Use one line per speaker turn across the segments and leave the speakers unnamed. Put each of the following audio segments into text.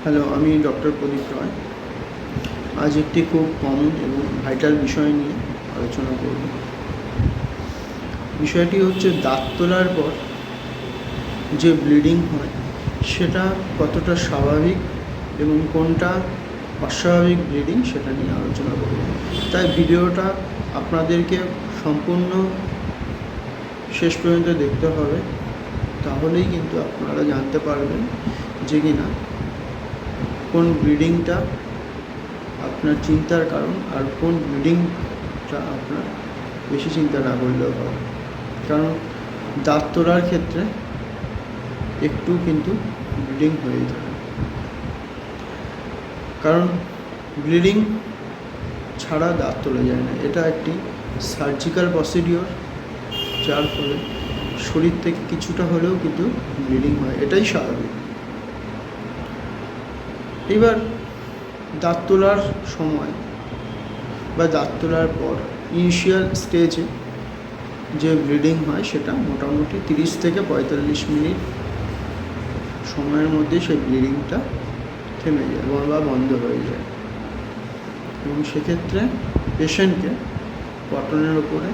Hello, আমি doctor প্রদীপ রয়। আজ একটি খুব কমন এবং ভাইটাল বিষয় নিয়ে আলোচনা করব। বিষয়টি হচ্ছে দাঁত তোলার পর যে ব্লিডিং হয় সেটা কতটা স্বাভাবিক এবং কোনটা অস্বাভাবিক ব্লিডিং সেটা নিয়ে আলোচনা করব। তাই ভিডিওটা আপনাদেরকে সম্পূর্ণ শেষ পর্যন্ত দেখতে হবে, তাহলেই কিন্তু আপনারা জানতে পারবেন যে কিনা কোন ব্লিডিংটা আপনার চিন্তার কারণ আর কোন ব্লিডিংটা আপনার বেশি চিন্তা না করলেও হয়। কারণ দাঁত তোলার ক্ষেত্রে একটু কিন্তু ব্লিডিং হয়েই থাকে, কারণ ব্লিডিং ছাড়া দাঁত তোলা যায় না। এটা একটি সার্জিক্যাল প্রসিডিওর, যার ফলে শরীর থেকে কিছুটা হলেও কিন্তু ব্লিডিং হয়, এটাই স্বাভাবিক। এবার দাঁত তোলার সময় বা দাঁত তোলার পর ইনিশিয়াল স্টেজে যে ব্লিডিং হয় সেটা মোটামুটি 30 থেকে 45 মিনিট সময়ের মধ্যে সেই ব্লিডিংটা থেমে যায় বা বন্ধ হয়ে যায়, এবং সেক্ষেত্রে পেশেন্টকে কটনের ওপরে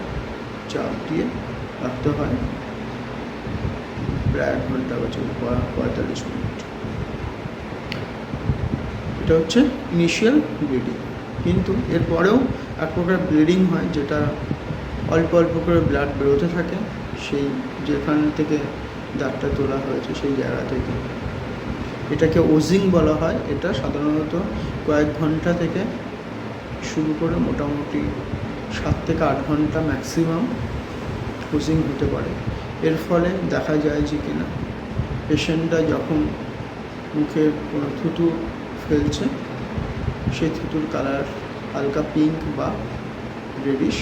চাপ দিয়ে রাখতে হয় প্রায় 1 ঘন্টা বা 45 মিনিট। এটা হচ্ছে ইনিশিয়াল ব্লিডিং। কিন্তু এরপরেও এক প্রকার ব্লিডিং হয়, যেটা অল্প অল্প করে ব্লাড বেরোতে থাকে সেই যেখান থেকে দাঁতটা তোলা হয়েছে সেই জায়গা থেকে। এটাকে ওজিং বলা হয়। এটা সাধারণত কয়েক ঘন্টা থেকে শুরু করে মোটামুটি 7 থেকে 8 ঘন্টা ম্যাক্সিমাম ওজিং হতে পারে। এর ফলে দেখা যায় যে কিনা পেশেন্টটা যখন মুখে কোনো থুতু ফেলছে সেই থুতুর কালার হালকা পিঙ্ক বা রেডিশ।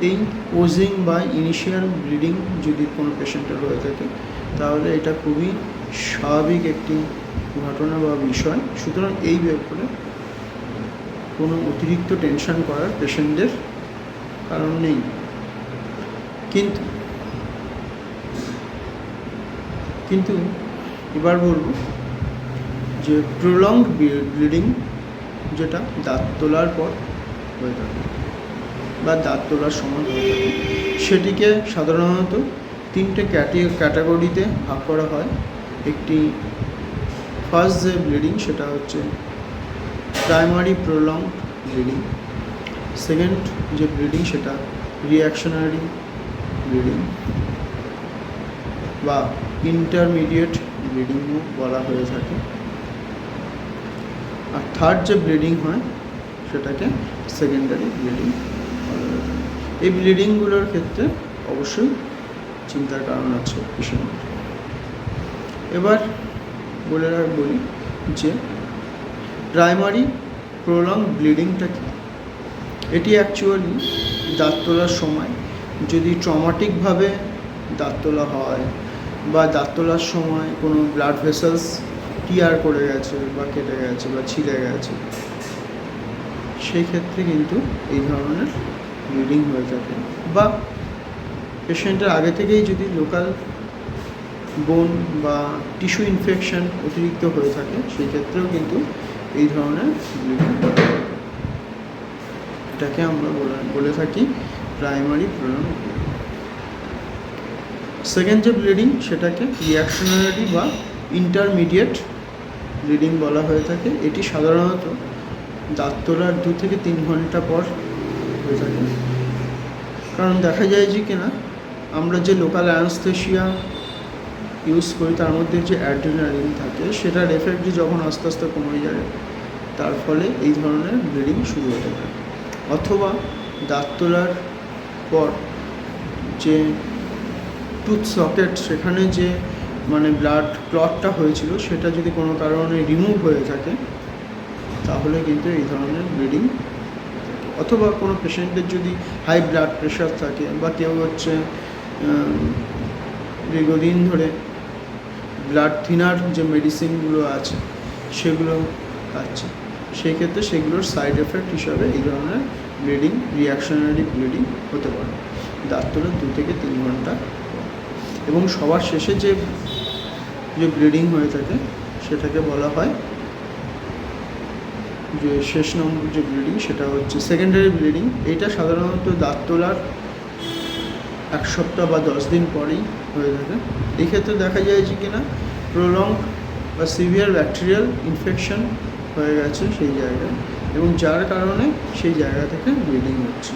এই ওজিং বা ইনিশিয়াল ব্লিডিং যদি কোনো পেশেন্টের হয়ে থাকে তাহলে এটা খুবই স্বাভাবিক একটি ঘটনা বা বিষয়। সুতরাং এই ব্যাপারে কোনো অতিরিক্ত টেনশন করার পেশেন্টদের কারণ নেই। কিন্তু এবার বলব যে প্রলংড ব্লিডিং যেটা দাঁত তোলার পর হয়ে থাকে বা দাঁত তোলার সময় হয়ে থাকে, সেটিকে সাধারণত 3টে ক্যাটাগরিতে ভাগ করা হয়। একটি ফার্স্ট যে ব্লিডিং সেটা হচ্ছে প্রাইমারি প্রলংড ব্লিডিং। সেকেন্ড যে ব্লিডিং সেটা রিঅ্যাকশনারি ব্লিডিং বা ইন্টারমিডিয়েট ব্লিডিংও বলা হয়ে থাকে। আর থার্ড যে ব্লিডিং হয় সেটাকে সেকেন্ডারি ব্লিডিং বলা হয়ে থাকে। এই ব্লিডিংগুলোর ক্ষেত্রে অবশ্যই চিন্তার কারণ আছে পেশেন্টের। এবার বলি যে প্রাইমারি প্রলং ব্লিডিংটা কী। এটি অ্যাকচুয়ালি দাঁত তোলার সময় যদি ট্রমাটিকভাবে দাঁত তোলা হয় বা দাঁত তোলার সময় কোনো ব্লাড ভেসেলস টিয়ার করে গেছে বা কেটে গেছে বা ছিঁড়ে গেছে, সেই ক্ষেত্রে কিন্তু এই ধরনের ব্লিডিং হয়ে থাকে। বা পেশেন্টের আগে থেকেই যদি লোকাল বোন বা টিস্যু ইনফেকশন অতিরিক্ত হয়ে থাকে, সেই ক্ষেত্রেও কিন্তু এই ধরনের ব্লিডিং হতে পারে। এটাকে আমরা বলে থাকি প্রাইমারি প্রলং ব্লিডিং। সেকেন্ড যে ব্লিডিং সেটাকে রিঅ্যাকশনারি বা ইন্টারমিডিয়েট ব্লিডিং বলা হয়ে থাকে। এটি সাধারণত দাঁত তোলার 2 থেকে 3 ঘন্টা পর হয়ে থাকে। কারণ দেখা যায় যে কিনা আমরা যে লোকাল অ্যানেস্থেশিয়া ইউজ করি তার মধ্যে যে অ্যাড্রিনালিন থাকে সেটার এফেক্ট যখন আস্তে আস্তে কমে যায়, তার ফলে এই ধরনের ব্লিডিং শুরু হতে পারে। অথবা দাঁত তোলার পর যে টুথ সকেট, সেখানে যে ব্লাড ক্লটটা হয়েছিল সেটা যদি কোনো কারণে রিমুভ হয়ে থাকে তাহলে কিন্তু এই ধরনের ব্লিডিং। অথবা কোনো পেশেন্টের যদি হাই ব্লাড প্রেশার থাকে বা কেউ দীর্ঘদিন ধরে ব্লাড থিনার যে মেডিসিনগুলো আছে সেগুলো খাচ্ছে, সেই ক্ষেত্রে সেগুলোর সাইড এফেক্ট হিসাবে এই ধরনের ব্লিডিং, রিঅ্যাকশনারি ব্লিডিং হতে পারে দাঁত তোলার 2 থেকে 3 ঘন্টা। এবং সবার শেষে যে ব্লিডিং হয়ে থাকে সেটাকে বলা হয় যে শেষ নম্বর যে ব্লিডিং সেটা হচ্ছে সেকেন্ডারি ব্লিডিং। এটা সাধারণত দাঁত তোলার 1 সপ্তাহ বা 10 দিন পরেই হয়ে থাকে। এই ক্ষেত্রে দেখা যায় যে কিনা প্রলং বা সিভিয়ার ব্যাকটেরিয়াল ইনফেকশন হয়ে গেছে সেই জায়গায়, এবং যার কারণে সেই জায়গা থেকে ব্লিডিং হচ্ছে,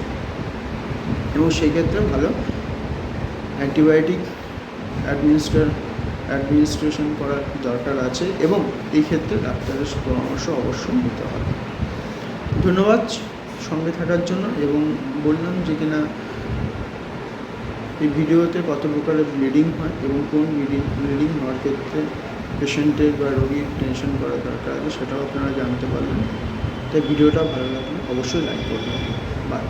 এবং সেই ক্ষেত্রে ভালো অ্যান্টিবায়োটিক অ্যাডমিনিস্ট্রেশন করার দরকার আছে, এবং এই ক্ষেত্রে ডাক্তারের পরামর্শ অবশ্যই নিতে হবে। ধন্যবাদ সঙ্গে থাকার জন্য, এবং বললাম যে কিনা এই ভিডিওতে কত প্রকারের ব্লিডিং হয় এবং কোন ব্লিডিং হওয়ার ক্ষেত্রে পেশেন্টের বা রোগীর টেনশন করা দরকার আছে সেটাও আপনারা জানতে পারবেন। তাই ভিডিওটা ভালো লাগলে অবশ্যই লাইক করবেন। বাই।